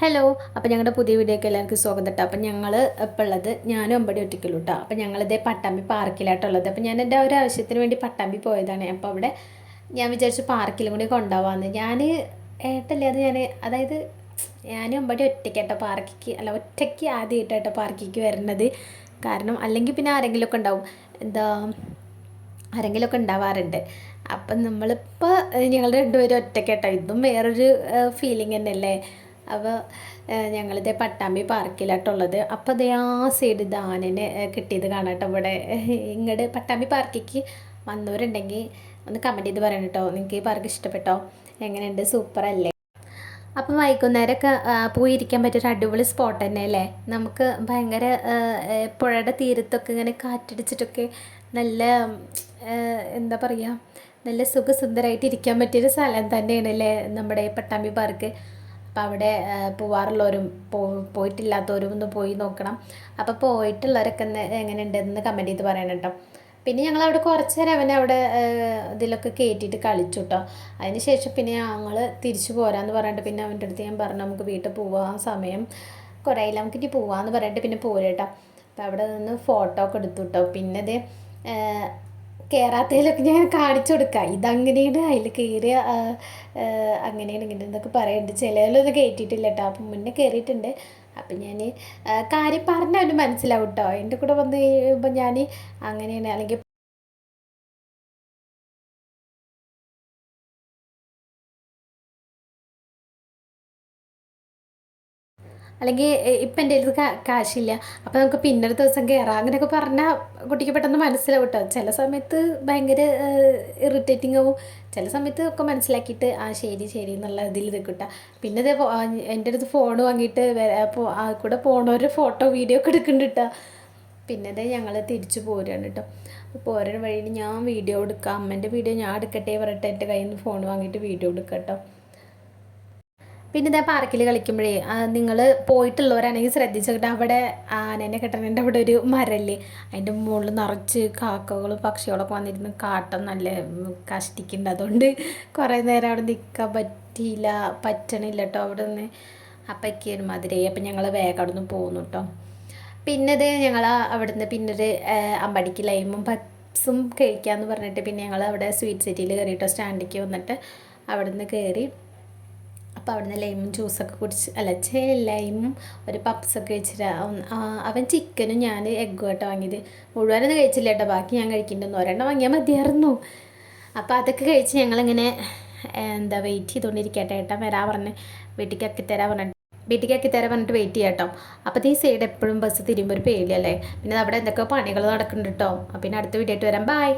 Hello. അപ്പോൾ ഞങ്ങളുടെ പുതിയ വീഡിയോക്ക് എല്ലാവർക്കും സ്വാഗതം കേട്ടോ. അപ്പോൾ ഞങ്ങൾ ഇപ്പോൾ ഉള്ളത് ഞാനും അമ്പടി ഒറ്റയ്ക്കുള്ളൂ കേട്ടോ. അപ്പോൾ ഞങ്ങളിതേ പട്ടാമ്പി പാർക്കിലായിട്ടുള്ളത്. അപ്പോൾ ഞാൻ എൻ്റെ ഒരു ആവശ്യത്തിന് വേണ്ടി പട്ടാമ്പി പോയതാണ്. അപ്പോൾ അവിടെ ഞാൻ വിചാരിച്ചു പാർക്കിലും കൂടി കൊണ്ടുപോകാമെന്ന്. ഞാൻ ഏട്ടല്ലേ അത് അതായത് ഞാനും അമ്പടി ഒറ്റയ്ക്കാട്ടോ പാർക്കിക്ക് ഒറ്റയ്ക്ക് ആദ്യമായിട്ടാട്ടോ പാർക്കിക്ക് വരുന്നത്. കാരണം അല്ലെങ്കിൽ പിന്നെ ആരെങ്കിലുമൊക്കെ ഉണ്ടാവും, ആരെങ്കിലുമൊക്കെ ഉണ്ടാവാറുണ്ട്. അപ്പം നമ്മളിപ്പോൾ ഞങ്ങൾ രണ്ടുപേരും ഒറ്റയ്ക്കാട്ടോ. ഇതും വേറൊരു ഫീലിംഗ് തന്നെയല്ലേ. അപ്പോൾ ഞങ്ങളിതേ പട്ടാമ്പി പാർക്കിലായിട്ടുള്ളത്. അപ്പോൾ അതേ ആ സൈഡ് ദാനനെ കിട്ടിയത് കാണാട്ടോ. ഇവിടെ ഇങ്ങോട്ട് പട്ടാമ്പി പാർക്കിക്ക് വന്നവരുണ്ടെങ്കിൽ ഒന്ന് കമൻറ്റ് ചെയ്ത് പറയണം കേട്ടോ. നിങ്ങൾക്ക് ഈ പാർക്ക് ഇഷ്ടപ്പെട്ടോ? എങ്ങനെയുണ്ട്? സൂപ്പറല്ലേ? അപ്പം വൈകുന്നേരമൊക്കെ പോയിരിക്കാൻ പറ്റിയൊരു അടിപൊളി സ്പോട്ട് തന്നെ അല്ലേ. നമുക്ക് ഭയങ്കര പുഴയുടെ തീരത്തൊക്കെ ഇങ്ങനെ കാറ്റടിച്ചിട്ടൊക്കെ നല്ല എന്താ പറയുക, നല്ല സുഖസുന്ദരമായിട്ട് ഇരിക്കാൻ പറ്റിയൊരു സ്ഥലം തന്നെയാണ് അല്ലേ നമ്മുടെ പട്ടാമ്പി പാർക്ക്. അപ്പം അവിടെ പോവാറുള്ളവരും പോയിട്ടില്ലാത്തവരും ഒന്ന് പോയി നോക്കണം. അപ്പോൾ പോയിട്ടുള്ളവരൊക്കെ എങ്ങനെയുണ്ടെന്ന് കമൻറ്റ് ചെയ്ത് പറയണം കേട്ടോ. പിന്നെ ഞങ്ങൾ അവിടെ കുറച്ച് നേരം അവനെ അവിടെ ഇതിലൊക്കെ കയറ്റിയിട്ട് കളിച്ചു കേട്ടോ. അതിന് ശേഷം പിന്നെ ഞങ്ങൾ തിരിച്ചു പോരാന്ന് പറഞ്ഞിട്ട് പിന്നെ അവൻ്റെ അടുത്ത് ഞാൻ പറഞ്ഞു നമുക്ക് വീട്ടിൽ പോവാൻ സമയം കുറേ ആയില്ല, നമുക്ക് ഇനി പോവാന്ന് പറഞ്ഞിട്ട് പിന്നെ പോരേട്ടോ. അപ്പോൾ അവിടെ നിന്ന് ഫോട്ടോ ഒക്കെ എടുത്തു കേട്ടോ. പിന്നെ അത് കയറാത്തതിലൊക്കെ ഞാൻ കാണിച്ചു കൊടുക്കാം, ഇതങ്ങനെയാണ് അതിൽ കയറിയ അങ്ങനെയാണ് ഇങ്ങനെ എന്നൊക്കെ പറയുന്നുണ്ട്. ചിലതിലൊന്നും കയറ്റിയിട്ടില്ല കേട്ടോ. അപ്പം മുന്നേ കയറിയിട്ടുണ്ട്. അപ്പം ഞാൻ കാര്യം പറഞ്ഞാൽ അവന് മനസ്സിലാവും കേട്ടോ. എൻ്റെ കൂടെ വന്ന് കഴിയുമ്പോൾ ഞാൻ അങ്ങനെയാണ് അല്ലെങ്കിൽ അല്ലെങ്കിൽ ഇപ്പം എൻ്റെ അടുത്ത് കാശില്ല, അപ്പോൾ നമുക്ക് പിന്നൊരു ദിവസം കയറാം അങ്ങനെയൊക്കെ പറഞ്ഞാൽ കുട്ടിക്ക് പെട്ടെന്ന് മനസ്സിലാവും കേട്ടോ. ചില സമയത്ത് ഭയങ്കര ഇറിറ്റേറ്റിംഗ് ആവും, ചില സമയത്ത് ഒക്കെ മനസ്സിലാക്കിയിട്ട് ആ ശരി ശരി എന്നുള്ള ഇതിൽ നിൽക്കട്ടെ. പിന്നെ ഇതേ എൻ്റെ അടുത്ത് ഫോൺ വാങ്ങിയിട്ട് അപ്പോൾ ആ കൂടെ പോണവരുടെ ഫോട്ടോ വീഡിയോ ഒക്കെ എടുക്കുന്നുണ്ട് കേട്ടോ. പിന്നെ അതേ ഞങ്ങൾ തിരിച്ചു പോരുകയാണ് കേട്ടോ. പോരുന്ന വഴിയിൽ ഞാൻ വീഡിയോ എടുക്കാം, അമ്മേൻ്റെ വീഡിയോ ഞാൻ എടുക്കട്ടെ പറഞ്ഞിട്ട് എൻ്റെ കയ്യിൽ നിന്ന് ഫോൺ വാങ്ങിയിട്ട് വീഡിയോ എടുക്കാം കേട്ടോ. പിന്നെ ഇതാ പാർക്കിൽ കളിക്കുമ്പോഴേ നിങ്ങൾ പോയിട്ടുള്ളവരാണെങ്കിൽ ശ്രദ്ധിച്ചിട്ട് അവിടെ ആനേനെ കെട്ടണേൻ്റെ അവിടെ ഒരു മരല്ലേ, അതിൻ്റെ മുകളിൽ നിറച്ച് കാക്കകളും പക്ഷികളൊക്കെ വന്നിരുന്ന് കാട്ടം നല്ല കഷ്ടിക്കുന്നുണ്ട്. അതുകൊണ്ട് കുറേ നേരം അവിടെ നിൽക്കാൻ പറ്റണില്ല കേട്ടോ അവിടെ നിന്ന്. അപ്പൊക്കെ ഒരു മധുരയായി. അപ്പം ഞങ്ങൾ വേഗം അവിടെ നിന്ന് പോകുന്നു കേട്ടോ. പിന്നെ ഇത് ഞങ്ങൾ അവിടുന്ന് പിന്നൊരു അമ്പടിക്ക് ലൈമും പപ്സും കഴിക്കാമെന്ന് പറഞ്ഞിട്ട് പിന്നെ ഞങ്ങൾ അവിടെ സ്വീറ്റ് സിറ്റിയിൽ കയറിയിട്ടോ. സ്റ്റാൻഡിലേക്ക് വന്നിട്ട് അവിടെ നിന്ന് കയറി. അപ്പോൾ അവിടുന്ന് ലൈമും ജ്യൂസൊക്കെ കുടിച്ച് ലൈമും ഒരു പപ്സൊക്കെ കഴിച്ചിട്ട് അവൻ ചിക്കനും ഞാൻ എഗ്ഗും കേട്ടോ വാങ്ങിയത്. മുഴുവനൊന്നും കഴിച്ചില്ല കേട്ടോ, ബാക്കി ഞാൻ കഴിക്കുന്നുണ്ടെന്ന് ഒരെണ്ണം വാങ്ങിയാൽ മതിയായിരുന്നു. അപ്പോൾ അതൊക്കെ കഴിച്ച് ഞങ്ങളിങ്ങനെ വെയിറ്റ് ചെയ്തുകൊണ്ടിരിക്കട്ടെ. ഏട്ടൻ വരാൻ പറഞ്ഞ് വീട്ടിലേക്ക് ആക്കിത്തരാൻ പറഞ്ഞിട്ട് വെയിറ്റ് ചെയ്യാം കേട്ടോ. അപ്പോൾ ഈ സൈഡ് എപ്പോഴും ബസ് തിരുമ്പോൾ ഒരു പേടിയല്ലേ. പിന്നെ അവിടെ എന്തൊക്കെയോ പണികൾ നടക്കുന്നുണ്ട് കേട്ടോ. പിന്നെ അടുത്ത വീഡിയോ ആയിട്ട് വരാം. ബൈ.